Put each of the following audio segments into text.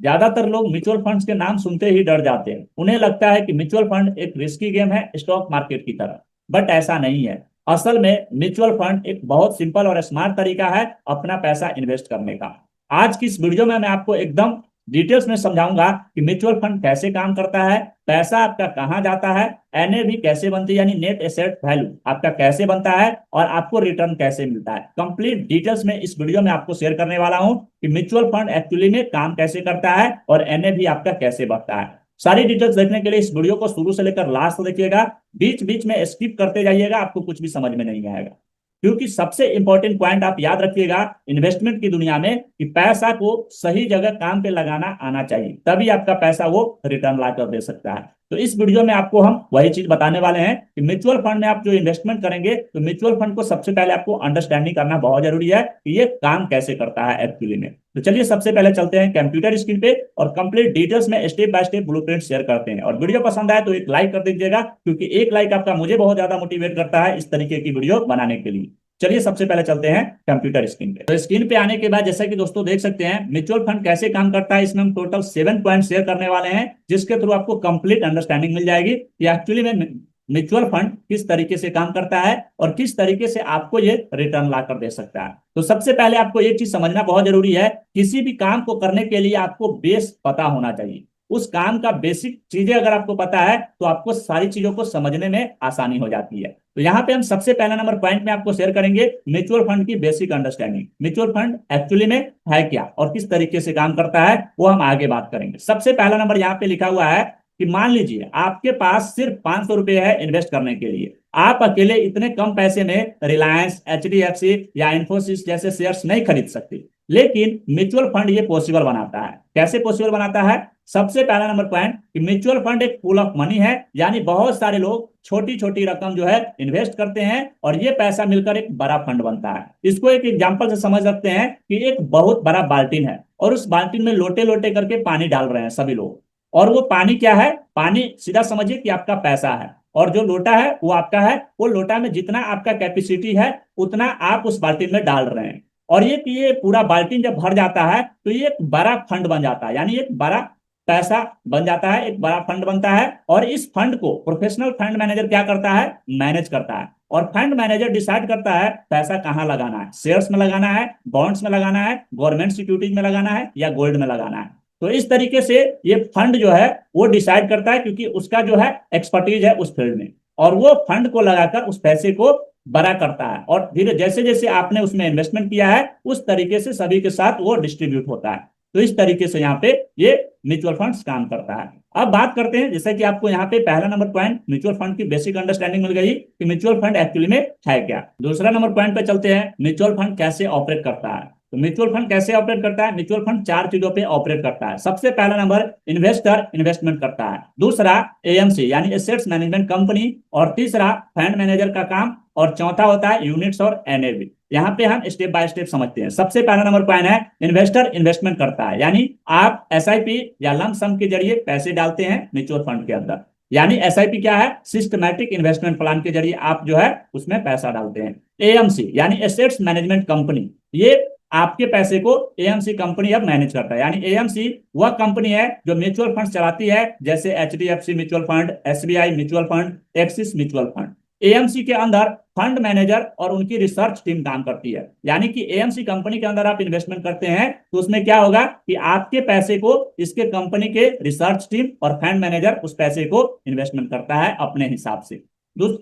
ज्यादातर लोग mutual funds के नाम सुनते ही डर जाते हैं। उन्हें लगता है कि म्यूचुअल फंड एक रिस्की गेम है, स्टॉक मार्केट की तरह। बट ऐसा नहीं है। असल में म्यूचुअल फंड एक बहुत सिंपल और स्मार्ट तरीका है अपना पैसा इन्वेस्ट करने का। आज की इस वीडियो में मैं आपको एकदम डिटेल्स में समझाऊंगा कि म्यूचुअल फंड कैसे काम करता है, पैसा आपका कहाँ जाता है, एनएवी कैसे बनती है यानी नेट एसेट वैल्यू आपका कैसे बनता है, और आपको रिटर्न कैसे मिलता है। कंप्लीट डिटेल्स में इस वीडियो में आपको शेयर करने वाला हूं कि म्यूचुअल फंड एक्चुअली में काम कैसे करता है और एनएवी आपका कैसे बढ़ता है। सारी डिटेल्स देखने के लिए इस वीडियो को शुरू से लेकर लास्ट तक देखिएगा। बीच बीच में स्किप करते जाइएगा, आपको कुछ भी समझ में नहीं आएगा। क्योंकि सबसे इंपॉर्टेंट पॉइंट आप याद रखिएगा इन्वेस्टमेंट की दुनिया में कि पैसा को सही जगह काम पे लगाना आना चाहिए, तभी आपका पैसा वो रिटर्न ला कर दे सकता है। तो इस वीडियो में आपको हम वही चीज बताने वाले हैं कि म्यूचुअल फंड में आप जो इन्वेस्टमेंट करेंगे तो म्यूचुअल फंड को सबसे पहले आपको अंडरस्टैंडिंग करना बहुत जरूरी है कि ये काम कैसे करता है एक्चुअली में। तो चलिए सबसे पहले चलते हैं कंप्यूटर स्क्रीन पे और कंप्लीट डिटेल्स में step by step blueprint share करते हैं। और वीडियो पसंद आए तो एक लाइक कर दीजिएगा, क्योंकि एक लाइक आपका मुझे बहुत ज्यादा मोटिवेट करता है इस तरीके की वीडियो बनाने के लिए। चलिए सबसे पहले चलते हैं कंप्यूटर स्क्रीन पे। तो स्क्रीन पे आने के बाद जैसा कि दोस्तों देख सकते हैं म्यूचुअल फंड कैसे काम करता है, इसमें हम टोटल 7 पॉइंट शेयर करने वाले हैं, जिसके थ्रू आपको कंप्लीट अंडरस्टैंडिंग मिल जाएगी कि एक्चुअली में म्यूचुअल फंड किस तरीके से काम करता है और किस तरीके से आपको ये रिटर्न ला कर दे सकता है। तो सबसे पहले आपको एक चीज समझना बहुत जरूरी है, किसी भी काम को करने के लिए आपको बेस पता होना चाहिए। उस काम का बेसिक चीजें अगर आपको पता है तो आपको सारी चीजों को समझने में आसानी हो जाती है। तो यहाँ पे हम सबसे पहला नंबर पॉइंट में आपको शेयर करेंगे म्यूचुअल फंड की basic understanding. Mutual fund actually में है क्या और किस तरीके से काम करता है वो हम आगे बात करेंगे। सबसे पहला नंबर यहाँ पे लिखा हुआ है कि मान लीजिए आपके पास सिर्फ 500 रुपए है इन्वेस्ट करने के लिए। आप अकेले इतने कम पैसे में रिलायंस, एचडीएफसी या इन्फोसिस जैसे शेयर्स नहीं खरीद सकते, लेकिन म्यूचुअल फंड ये पॉसिबल बनाता है। कैसे पॉसिबल बनाता है? सबसे पहला नंबर पॉइंट कि म्यूचुअल फंड एक पूल ऑफ मनी है, यानी बहुत सारे लोग छोटी छोटी रकम जो है इन्वेस्ट करते हैं और ये पैसा मिलकर एक बड़ा फंड बनता है। इसको एक एग्जांपल से समझ सकते हैं कि एक बहुत बड़ा बाल्टीन है और उस बाल्टीन में लोटे लोटे करके पानी डाल रहे हैं सभी लोग, और वो पानी क्या है? पानी सीधा समझिए कि आपका पैसा है, और जो लोटा है वो आपका है। वो लोटा में जितना आपका कैपेसिटी है उतना आप उस बाल्टीन में डाल रहे हैं, और ये पूरा बाल्टीन जब भर जाता है तो ये एक बड़ा फंड बन जाता है, यानी एक बड़ा पैसा बन जाता है, एक बड़ा फंड बनता है। और इस फंड को प्रोफेशनल फंड मैनेजर क्या करता है? मैनेज करता है। और फंड मैनेजर डिसाइड करता है पैसा कहाँ लगाना है, शेयर्स में लगाना है, बॉन्ड्स में लगाना है, गवर्नमेंट सिक्योरिटीज में लगाना है या गोल्ड में लगाना है। तो इस तरीके से ये फंड जो है वो डिसाइड करता है, क्योंकि उसका जो है एक्सपर्टीज है उस फील्ड में, और वो फंड को लगाकर उस पैसे को बड़ा करता है। और धीरे जैसे जैसे आपने उसमें इन्वेस्टमेंट किया है उस तरीके से सभी के साथ वो डिस्ट्रीब्यूट होता है। तो इस तरीके से यहाँ पे ये म्यूचुअल फंड्स काम करता है। अब बात करते हैं, जैसे कि आपको यहाँ पे पहला नंबर पॉइंट म्यूचुअल फंड की बेसिक अंडरस्टैंडिंग मिल गई कि म्यूचुअल फंड एक्चुअली में है क्या। दूसरा नंबर पॉइंट पे चलते हैं, म्यूचुअल फंड कैसे ऑपरेट करता है। तो म्यूचुअल फंड कैसे ऑपरेट करता है? म्यूचुअल फंड 4 चीजों पे ऑपरेट करता है। सबसे पहला नंबर इन्वेस्टर इन्वेस्टमेंट करता है, दूसरा एएमसी यानी एसेट्स मैनेजमेंट कंपनी, और तीसरा फंड मैनेजर का काम, और चौथा होता है यूनिट्स और एनएवी। यहाँ पे हम स्टेप बाय स्टेप समझते हैं। सबसे पहला नंबर पॉइंट है इन्वेस्टर इन्वेस्टमेंट करता है, यानी आप एसआईपी या लम सम के जरिए पैसे डालते हैं म्यूचुअल फंड के अंदर। यानी एसआईपी क्या है? सिस्टमैटिक इन्वेस्टमेंट प्लान के जरिए आप जो है उसमें पैसा डालते हैं। एएमसी यानी एसेट्स मैनेजमेंट कंपनी, ये आपके पैसे को एएमसी कंपनी अब मैनेज करता है। यानी एएमसी वह कंपनी है जो म्यूचुअल फंड चलाती है, जैसे HDFC mutual fund, SBI mutual fund, axis mutual fund. AMC के अंदर फंड मैनेजर और उनकी रिसर्च टीम काम करती है। यानी कि एएमसी कंपनी के अंदर आप इन्वेस्टमेंट करते हैं तो उसमें क्या होगा कि आपके पैसे को इसके कंपनी के रिसर्च टीम और फंड मैनेजर उस पैसे को इन्वेस्टमेंट करता है अपने हिसाब से।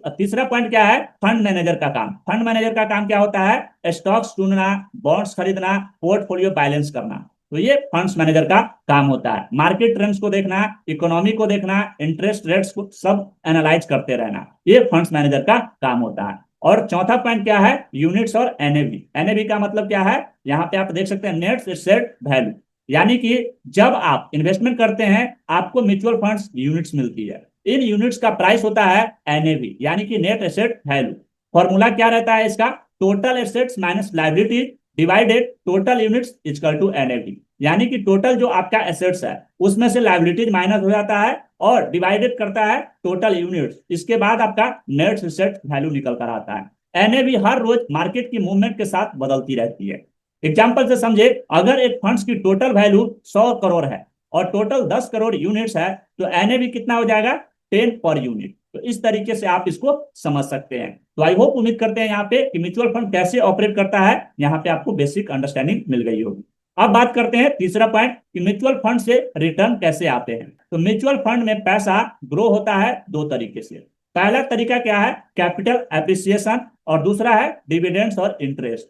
तीसरा पॉइंट क्या है? फंड मैनेजर का काम। फंड मैनेजर का काम क्या होता है? स्टॉक्स ढूंढना, बॉन्ड्स खरीदना, पोर्टफोलियो बैलेंस करना। तो ये फंड्स मैनेजर का काम होता है। मार्केट ट्रेंड्स को देखना, इकोनॉमी को देखना, इंटरेस्ट रेट्स को सब एनालाइज करते रहना, ये फंड्स मैनेजर का काम होता है। और चौथा पॉइंट क्या है? यूनिट्स और एनएवी। एनएवी का मतलब क्या है? यहाँ पे आप देख सकते हैं नेट एसेट वैल्यू, यानी कि जब आप इन्वेस्टमेंट करते हैं आपको म्यूचुअल फंड्स यूनिट्स मिलती है। इन यूनिट्स का प्राइस होता है एनएवी, यानी कि नेट एसेट वैल्यू। फॉर्मूला क्या रहता है इसका? Total assets minus liability divided total units equal to NAV. यानी कि टोटल जो आपका एसेट्स है उसमें से लायबिलिटीज माइनस हो जाता है और डिवाइडेड करता है टोटल यूनिट्स, इसके बाद आपका नेट एसेट वैल्यू निकल कर आता है। एनएवी हर रोज मार्केट की मूवमेंट के साथ बदलती रहती है। एग्जाम्पल से समझे, अगर एक फंड्स की टोटल वैल्यू 100 करोड़ है और टोटल 10 करोड़ यूनिट्स है, तो एनएवी कितना हो जाएगा, 10 पर यूनिट। तो इस तरीके से आप इसको समझ सकते हैं। तो आई होप, उम्मीद करते हैं यहाँ पे कि म्यूचुअल फंड कैसे ऑपरेट करता है, यहाँ पे आपको बेसिक अंडरस्टैंडिंग मिल गई होगी। अब बात करते हैं तीसरा पॉइंट कि म्यूचुअल फंड से रिटर्न कैसे आते हैं। तो म्यूचुअल फंड में पैसा ग्रो होता है दो तरीके से। पहला तरीका क्या है, कैपिटल एप्रिसिएशन, और दूसरा है डिविडेंड्स और इंटरेस्ट।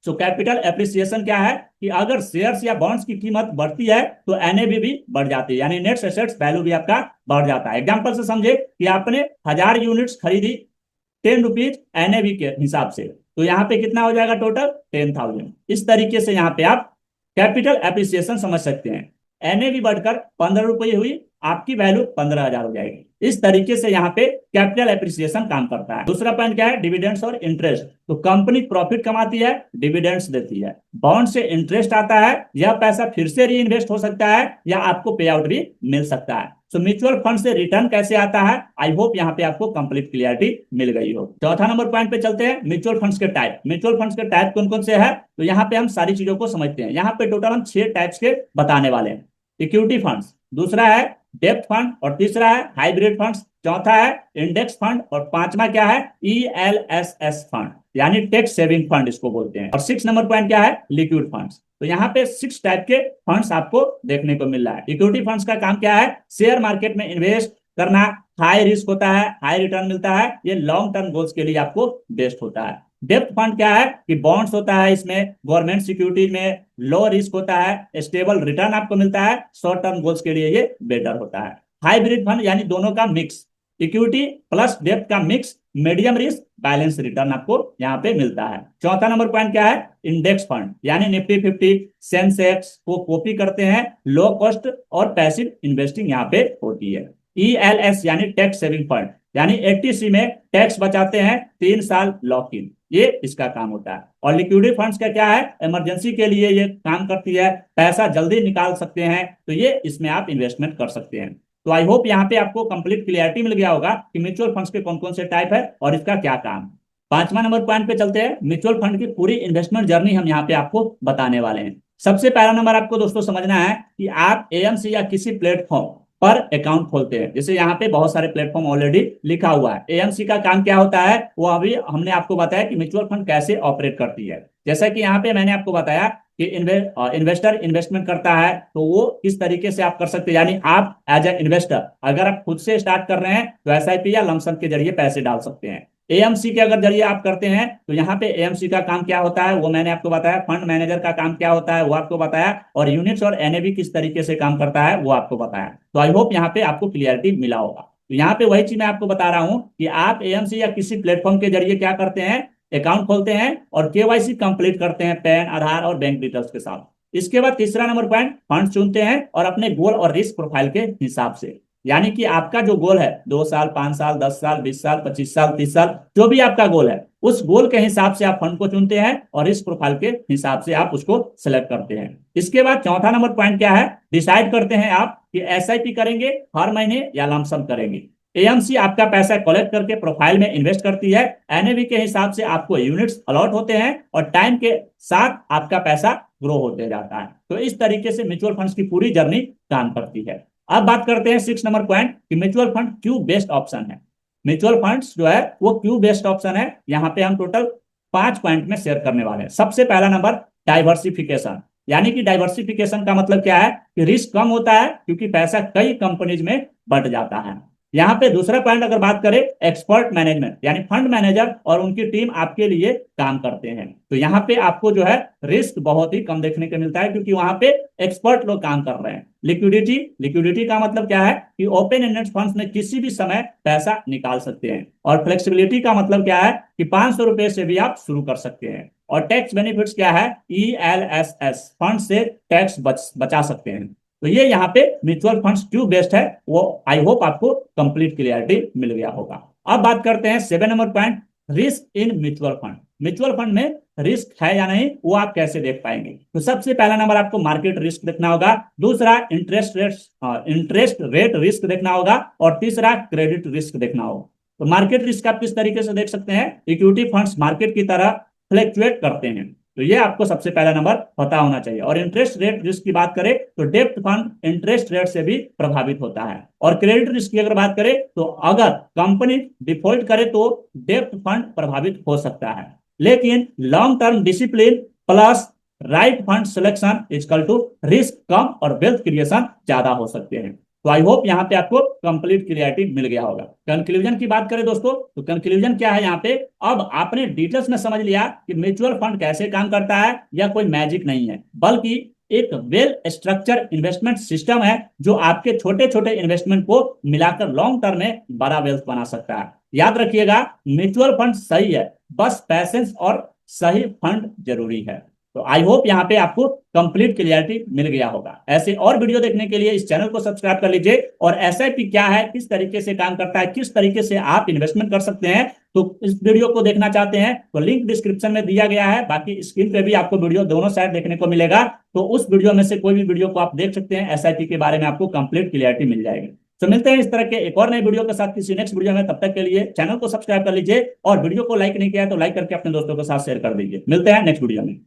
सो कैपिटल एप्रिसिएशन क्या है कि अगर शेयर्स या बॉन्ड्स की कीमत बढ़ती है तो एनएवी भी बढ़ जाती है, यानी नेट एसेट्स वैल्यू भी आपका बढ़ जाता है। एग्जांपल से समझे कि आपने 1000 यूनिट्स खरीदी 10 रुपीज एनएवी के हिसाब से, तो यहाँ पे कितना हो जाएगा, टोटल 10,000। इस तरीके से यहाँ पे आप कैपिटल एप्रिसिएशन समझ सकते हैं। एनएवी बढ़कर 15 रुपये हुई, आपकी वैल्यू 15,000 हो जाएगी। इस तरीके से यहाँ पे कैपिटल एप्रिसिएशन काम करता है। दूसरा पॉइंट क्या है, डिविडेंड्स और इंटरेस्ट। तो कंपनी प्रॉफिट कमाती है, डिविडेंड्स देती है, बॉन्ड से इंटरेस्ट आता है, यह पैसा फिर से री इन्वेस्ट हो सकता है या आपको पे आउट भी मिल सकता है। सो म्यूचुअल फंड से रिटर्न कैसे आता है, आई होप यहाँ पे आपको कंप्लीट क्लियरिटी मिल गई हो। चौथा नंबर पॉइंट पे चलते हैं, म्यूचुअल फंड्स के टाइप। म्यूचुअल फंड्स के टाइप कौन कौन से है, तो यहाँ पे हम सारी चीजों को समझते हैं। यहाँ पे टोटल हम 6 टाइप्स के बताने वाले हैं। इक्विटी फंड्स, दूसरा है डेप्थ फंड, और तीसरा है हाइब्रिड फंड्स, चौथा है इंडेक्स फंड, और पांचवा क्या है, ईएलएसएस फंड, यानी टैक्स सेविंग फंड इसको बोलते हैं। और 6 नंबर पॉइंट क्या है, लिक्विड फंड्स। तो यहाँ पे 6 टाइप के फंड्स आपको देखने को मिल रहा है। इक्विटी फंड्स का काम क्या है, शेयर मार्केट में इन्वेस्ट करना, हाई रिस्क होता है, हाई रिटर्न मिलता है, ये लॉन्ग टर्म गोल्स के लिए आपको बेस्ट होता है। डेप्थ फंड क्या है कि बॉन्ड्स होता है, इसमें गवर्नमेंट सिक्योरिटीज में लो रिस्क होता है, स्टेबल रिटर्न आपको मिलता है, शॉर्ट टर्म गोल्स के लिए ये बेटर होता है। हाइब्रिड फंड यानी दोनों का मिक्स, इक्विटी प्लस डेप्थ का mix, medium risk balance return आपको यहाँ पे मिलता है। चौथा नंबर पॉइंट क्या है, इंडेक्स फंड, यानी निफ्टी 50 सेंसेक्स को कॉपी करते हैं, लो कॉस्ट और पैसिव इन्वेस्टिंग यहाँ पे होती है। ईएलएस यानी टैक्स सेविंग फंड, यानी 80C में टैक्स बचाते हैं, 3 साल लॉक इन, ये इसका काम होता है। और लिक्विडिटी फंड्स का क्या है, इमरजेंसी के लिए ये काम करती है, पैसा जल्दी निकाल सकते हैं, तो ये इसमें आप इन्वेस्टमेंट कर सकते हैं। तो आई होप यहाँ पे आपको कंप्लीट क्लियरिटी मिल गया होगा कि म्यूचुअल फंड्स के कौन कौन से टाइप है और इसका क्या काम। पांचवा नंबर पॉइंट पे चलते हैं, म्यूचुअल फंड की पूरी इन्वेस्टमेंट जर्नी हम यहाँ पे आपको बताने वाले हैं। सबसे पहला नंबर आपको दोस्तों समझना है कि आप एएमसी या किसी प्लेटफॉर्म पर अकाउंट खोलते हैं। जैसे यहाँ पे बहुत सारे प्लेटफॉर्म ऑलरेडी लिखा हुआ है। एएमसी का काम क्या होता है, वो अभी हमने आपको बताया कि म्यूचुअल फंड कैसे ऑपरेट करती है। जैसा कि यहाँ पे मैंने आपको बताया कि इन्वेस्टर इन्वेस्टमेंट करता है, तो वो किस तरीके से आप कर सकते हैं, यानी आप एज ए इन्वेस्टर अगर आप खुद से स्टार्ट कर रहे हैं तो एसआईपी या लमसम के जरिए पैसे डाल सकते हैं। एएमसी के अगर जरिए आप करते हैं तो यहाँ पे एएमसी का काम क्या होता है वो मैंने आपको बताया, फंड मैनेजर का काम क्या होता है वो आपको बताया, और यूनिट्स और एनएवी किस तरीके से काम करता है वो आपको बताया। तो आई होप यहाँ पे आपको क्लियरिटी मिला होगा। तो यहाँ पे वही चीज मैं आपको बता रहा हूँ कि आप एएमसी या किसी प्लेटफॉर्म के जरिए क्या करते हैं, अकाउंट खोलते हैं और केवाईसी कंप्लीट करते हैं पैन, आधार और बैंक डिटेल्स के साथ। इसके बाद तीसरा नंबर पॉइंट, फंड चुनते हैं और अपने गोल और रिस्क प्रोफाइल के हिसाब से, यानी कि आपका जो गोल है 2 साल, 5 साल, 10 साल, 20 साल, 25 साल, 30 साल, जो भी आपका गोल है उस गोल के हिसाब से आप फंड को चुनते हैं और रिस्क प्रोफाइल के हिसाब से आप उसको सिलेक्ट करते हैं। इसके बाद चौथा नंबर पॉइंट क्या है, डिसाइड करते हैं आप कि एसआईपी करेंगे हर महीने या लमसम करेंगे। एएमसी आपका पैसा कलेक्ट करके प्रोफाइल में इन्वेस्ट करती है, एनएवी के हिसाब से आपको यूनिट्स अलॉट होते हैं और टाइम के साथ आपका पैसा ग्रो होते जाता है। तो इस तरीके से म्यूचुअल फंड्स की पूरी जर्नी काम करती है। अब बात करते हैं 6 नंबर पॉइंट कि म्यूचुअल फंड क्यों बेस्ट ऑप्शन है। म्यूचुअल फंड्स जो है वो क्यों बेस्ट ऑप्शन है, यहाँ पे हम टोटल 5 पॉइंट में शेयर करने वाले हैं। सबसे पहला नंबर, डाइवर्सिफिकेशन, यानी कि डाइवर्सिफिकेशन का मतलब क्या है कि रिस्क कम होता है क्योंकि पैसा कई कंपनीज में बट जाता है। यहाँ पे दूसरा पॉइंट अगर बात करें, एक्सपर्ट मैनेजमेंट, यानी फंड मैनेजर और उनकी टीम आपके लिए काम करते हैं। तो यहाँ पे आपको जो है रिस्क बहुत ही कम देखने को मिलता है क्योंकि वहां पे एक्सपर्ट लोग काम कर रहे हैं। लिक्विडिटी, लिक्विडिटी का मतलब क्या है कि ओपन एंडेड फंड्स में किसी भी समय पैसा निकाल सकते हैं। और फ्लेक्सिबिलिटी का मतलब क्या है कि 500 रुपए से भी आप शुरू कर सकते हैं। और टैक्स बेनिफिट्स क्या है, ईएलएसएस फंड से टैक्स बचा सकते हैं। तो ये यहाँ पे म्यूचुअल फंड्स क्यों बेस्ट है वो आई होप आपको कंप्लीट क्लियरिटी मिल गया होगा। अब बात करते हैं 7 number point, risk in mutual fund. Mutual fund में रिस्क है या नहीं वो आप कैसे देख पाएंगे। तो सबसे पहला नंबर आपको मार्केट रिस्क देखना होगा, दूसरा इंटरेस्ट रेट रिस्क देखना होगा, और तीसरा क्रेडिट रिस्क देखना होगा। तो मार्केट रिस्क आप किस तरीके से देख सकते हैं, इक्विटी फंड्स मार्केट की तरह फ्लैक्चुएट करते हैं, तो ये आपको सबसे पहला नंबर पता होना चाहिए। और इंटरेस्ट रेट रिस्क की बात करें तो डेब्ट फंड इंटरेस्ट रेट से भी प्रभावित होता है। और क्रेडिट रिस्क की अगर बात करें तो अगर कंपनी डिफॉल्ट करे तो डेब्ट फंड प्रभावित हो सकता है। लेकिन long term discipline plus right fund selection is equal to risk कम और वेल्थ क्रिएशन ज्यादा हो सकते हैं। तो आई होप यहाँ पे आपको कंप्लीट क्लियरिटी मिल गया होगा। कंक्लूजन की बात करें दोस्तों तो कंक्लूजन क्या है यहाँ पे, अब आपने डिटेल्स में समझ लिया कि म्यूचुअल फंड कैसे काम करता है, या कोई मैजिक नहीं है बल्कि एक वेल स्ट्रक्चर इन्वेस्टमेंट सिस्टम है जो आपके छोटे छोटे इन्वेस्टमेंट को मिलाकर लॉन्ग टर्म में बड़ा वेल्थ बना सकता है। याद रखिएगा म्यूचुअल फंड सही है, बस पैसेंस और सही फंड जरूरी है। तो आई होप यहाँ पे आपको कंप्लीट क्लियरिटी मिल गया होगा। ऐसे और वीडियो देखने के लिए इस चैनल को सब्सक्राइब कर लीजिए। और एसआईपी क्या है, किस तरीके से काम करता है, किस तरीके से आप इन्वेस्टमेंट कर सकते हैं, तो इस वीडियो को देखना चाहते हैं तो लिंक डिस्क्रिप्शन में दिया गया है। बाकी स्क्रीन पे भी आपको वीडियो दोनों साइड देखने को मिलेगा, तो उस वीडियो में से कोई भी वीडियो को आप देख सकते हैं। एसआईपी के बारे में आपको कंप्लीट क्लियरिटी मिल जाएगी। तो मिलते हैं इस तरह के एक और नए वीडियो के साथ किसी नेक्स्ट वीडियो में। तब तक के लिए चैनल को सब्सक्राइब कर लीजिए और वीडियो को लाइक नहीं किया है तो लाइक करके अपने दोस्तों के साथ शेयर कर दीजिए। मिलते हैं नेक्स्ट वीडियो में।